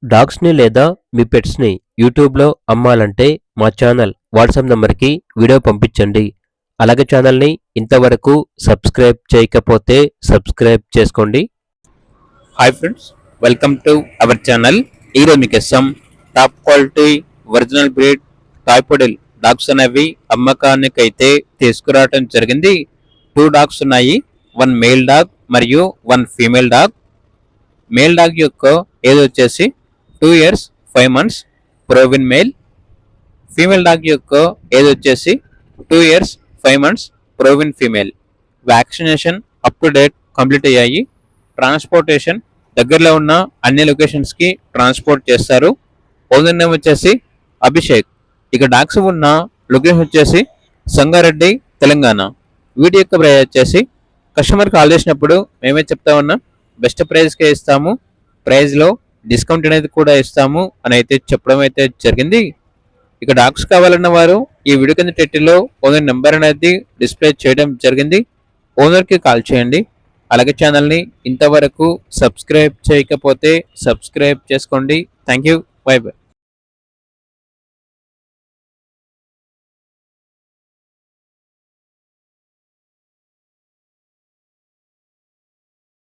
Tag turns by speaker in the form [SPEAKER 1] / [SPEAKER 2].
[SPEAKER 1] డాగ్స్‌ని లేదా మీ పెట్స్‌ని యూట్యూబ్‌లో అమ్మాలంటే మా ఛానల్ వాట్సాప్ నంబర్‌కి వీడియో పంపించండి. అలాగే ఛానల్‌ని ఇంతవరకు సబ్స్క్రైబ్ చేయకపోతే సబ్స్క్రైబ్ చేసుకోండి. Hi friends, welcome to our channel. ఈరోజు మీకోసం top quality original breed toy poodle dogs అనేవి అమ్మకానికైతే తీసుకురావడం జరిగింది. 2 డాగ్స్ ఉన్నాయి. 1 మేల్ డాగ్ మరియు 1 ఫీమేల్ డాగ్. మేల్ డాగ్ యొక్క ఏజ్ వచ్చేసి 2 years 5 months proven male. Female dog యొక్క ఏజ్ వచ్చేసి 2 years 5 months proven female. Vaccination up to date complete అయ్యాయి. ట్రాన్స్పోర్టేషన్ దగ్గరలో ఉన్న అన్ని లొకేషన్స్కి ట్రాన్స్పోర్ట్ చేస్తారు. ఓనర్ నేమ్ వచ్చేసి అభిషేక్. ఇక డాగ్స్ ఉన్న లొకేషన్ వచ్చేసి సంగారెడ్డి, తెలంగాణ. వీడియో యొక్క ప్రైస్ వచ్చేసి కస్టమర్ కాల్ చేసినప్పుడు మేమే చెప్తా ఉన్నాం, బెస్ట్ ప్రైస్కే ఇస్తాము, ప్రైస్లో డిస్కౌంట్ అనేది కూడా ఇస్తాము అని అయితే చెప్పడం అయితే జరిగింది. ఇక డాగ్స్ కావాలన్న వారు ఈ వీడియో కింద టైటిల్లో ఓనర్ నెంబర్ అనేది డిస్ప్లే చేయడం జరిగింది. ఓనర్కి కాల్ చేయండి. అలాగే ఛానల్ని ఇంతవరకు సబ్స్క్రైబ్ చేయకపోతే సబ్స్క్రైబ్ చేసుకోండి. Thank you, by by.